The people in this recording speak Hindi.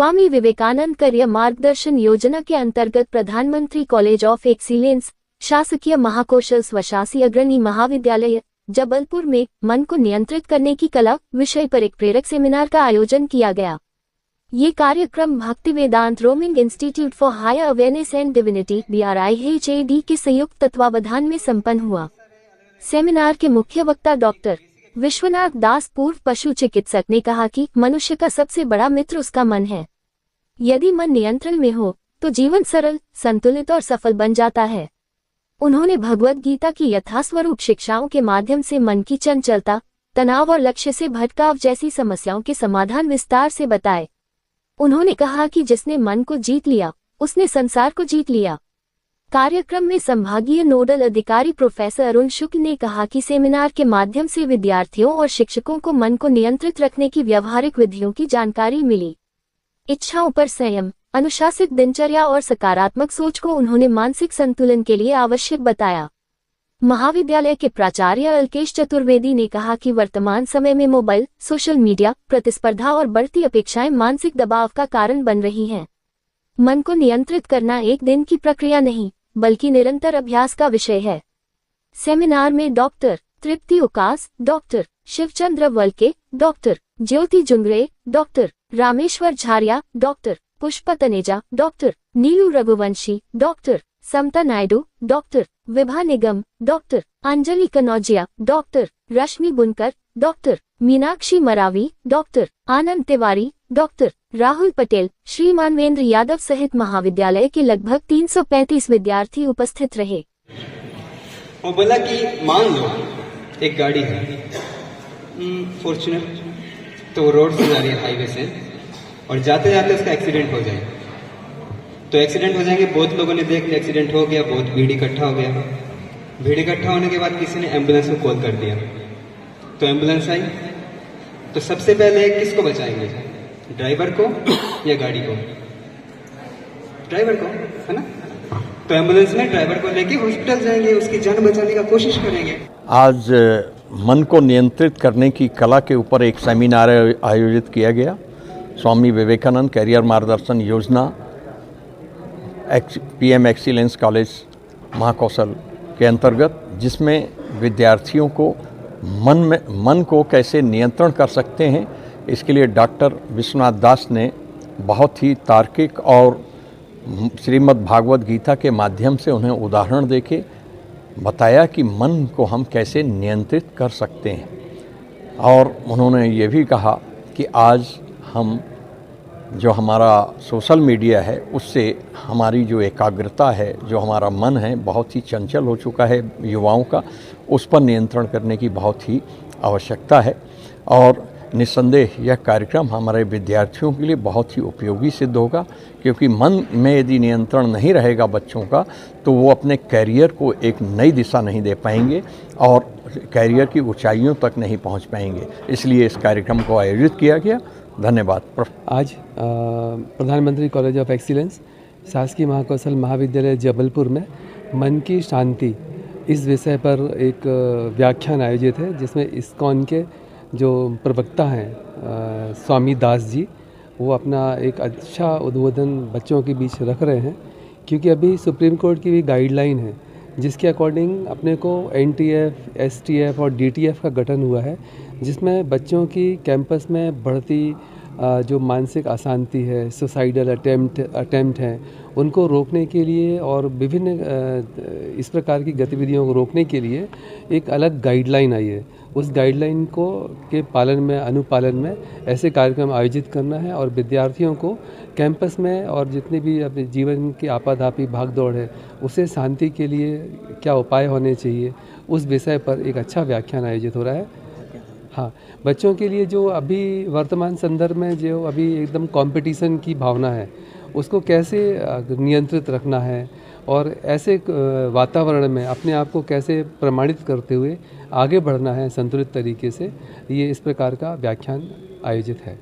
स्वामी विवेकानंद करियर मार्गदर्शन योजना के अंतर्गत प्रधानमंत्री कॉलेज ऑफ एक्सीलेंस शासकीय महाकौशल स्वशासी अग्रणी महाविद्यालय जबलपुर में मन को नियंत्रित करने की कला विषय पर एक प्रेरक सेमिनार का आयोजन किया गया। ये कार्यक्रम Bhakti Vedanta roaming institute for higher awareness and divinity BRIHAD के संयुक्त तत्वावधान में संपन्न हुआ। सेमिनार के मुख्य वक्ता डॉक्टर विश्वनाथ दास पूर्व पशु चिकित्सक ने कहा कि मनुष्य का सबसे बड़ा मित्र उसका मन है। यदि मन नियंत्रण में हो तो जीवन सरल, संतुलित और सफल बन जाता है। उन्होंने भगवद गीता की यथास्वरूप शिक्षाओं के माध्यम से मन की चंचलता, तनाव और लक्ष्य से भटकाव जैसी समस्याओं के समाधान विस्तार से बताए। उन्होंने कहा कि जिसने मन को जीत लिया उसने संसार को जीत लिया। कार्यक्रम में संभागीय नोडल अधिकारी प्रोफेसर अरुण शुक्ल ने कहा कि सेमिनार के माध्यम से विद्यार्थियों और शिक्षकों को मन को नियंत्रित रखने की व्यावहारिक विधियों की जानकारी मिली। इच्छाओं पर संयम, अनुशासित दिनचर्या और सकारात्मक सोच को उन्होंने मानसिक संतुलन के लिए आवश्यक बताया। महाविद्यालय के प्राचार्य अल्केश चतुर्वेदी ने कहा कि वर्तमान समय में मोबाइल, सोशल मीडिया, प्रतिस्पर्धा और बढ़ती अपेक्षाएं मानसिक दबाव का कारण बन रही हैं। मन को नियंत्रित करना एक दिन की प्रक्रिया नहीं, बल्कि निरंतर अभ्यास का विषय है। सेमिनार में डॉक्टर तृप्ति उकास, डॉक्टर शिवचंद्र वलके, डॉक्टर ज्योति जुंगरे, डॉक्टर रामेश्वर झारिया, डॉक्टर पुष्पा तनेजा, डॉक्टर नीलू रघुवंशी, डॉक्टर समता नायडू, डॉक्टर विभा निगम, डॉक्टर अंजलि कनौजिया, डॉक्टर रश्मि बुनकर, डॉक्टर मीनाक्षी मरावी, डॉक्टर आनंद तिवारी, डॉक्टर राहुल पटेल, श्री मानवेंद्र यादव सहित महाविद्यालय के लगभग 335 विद्यार्थी उपस्थित रहे। वो बोला कि मान लो एक गाड़ी है फॉर्च्यूनर, तो रोड से जा रही है हाईवे से, और जाते जाते उसका एक्सीडेंट हो जाए। तो एक्सीडेंट हो जाएंगे, बहुत लोगों ने देख लिया एक्सीडेंट हो गया, बहुत भीड़ इकट्ठा हो गया। भीड़ इकट्ठा होने के बाद किसी ने एम्बुलेंस को कॉल कर दिया, तो एम्बुलेंस आई। तो सबसे पहले किसको बचाएंगे, ड्राइवर को या गाड़ी को? ड्राइवर को, है ना। तो एम्बुलेंस में ड्राइवर को लेके हॉस्पिटल जाएंगे, उसकी जान बचाने का कोशिश करेंगे। आज मन को नियंत्रित करने की कला के ऊपर एक सेमिनार आयोजित किया गया। स्वामी विवेकानंद कैरियर मार्गदर्शन योजना PM एक्सीलेंस कॉलेज महाकौशल के अंतर्गत, जिसमें विद्यार्थियों को मन को कैसे नियंत्रण कर सकते हैं, इसके लिए डॉक्टर विश्वनाथ दास ने बहुत ही तार्किक और श्रीमद् भागवत गीता के माध्यम से उन्हें उदाहरण देके बताया कि मन को हम कैसे नियंत्रित कर सकते हैं। और उन्होंने ये भी कहा कि आज हम जो हमारा सोशल मीडिया है उससे हमारी जो एकाग्रता है, जो हमारा मन है, बहुत ही चंचल हो चुका है युवाओं का, उस पर नियंत्रण करने की बहुत ही आवश्यकता है। और निस्संदेह यह कार्यक्रम हमारे विद्यार्थियों के लिए बहुत ही उपयोगी सिद्ध होगा, क्योंकि मन में यदि नियंत्रण नहीं रहेगा बच्चों का तो वो अपने कैरियर को एक नई दिशा नहीं दे पाएंगे और कैरियर की ऊंचाइयों तक नहीं पहुंच पाएंगे। इसलिए इस कार्यक्रम को आयोजित किया गया। धन्यवाद। आज प्रधानमंत्री कॉलेज ऑफ एक्सीलेंस शासकीय महाकौशल महाविद्यालय जबलपुर में मन की शांति इस विषय पर एक व्याख्यान आयोजित है, जिसमें इस्कॉन के जो प्रवक्ता हैं स्वामी दास जी, वो अपना एक अच्छा उद्बोधन बच्चों के बीच रख रहे हैं। क्योंकि अभी सुप्रीम कोर्ट की भी गाइडलाइन है जिसके अकॉर्डिंग अपने को NTF, STF और DTF का गठन हुआ है, जिसमें बच्चों की कैंपस में बढ़ती जो मानसिक अशांति है, सुसाइडल अटेम्प्ट हैं, उनको रोकने के लिए और विभिन्न इस प्रकार की गतिविधियों को रोकने के लिए एक अलग गाइडलाइन आई है। उस गाइडलाइन को के पालन में, अनुपालन में ऐसे कार्यक्रम आयोजित करना है और विद्यार्थियों को कैंपस में और जितने भी अपने जीवन की आपाधापी भागदौड़ है उसे शांति के लिए क्या उपाय होने चाहिए, उस विषय पर एक अच्छा व्याख्यान आयोजित हो रहा है। हाँ, बच्चों के लिए जो अभी वर्तमान संदर्भ में जो अभी एकदम कंपटीशन की भावना है, उसको कैसे नियंत्रित रखना है और ऐसे वातावरण में अपने आप को कैसे प्रमाणित करते हुए आगे बढ़ना है संतुलित तरीके से, ये इस प्रकार का व्याख्यान आयोजित है।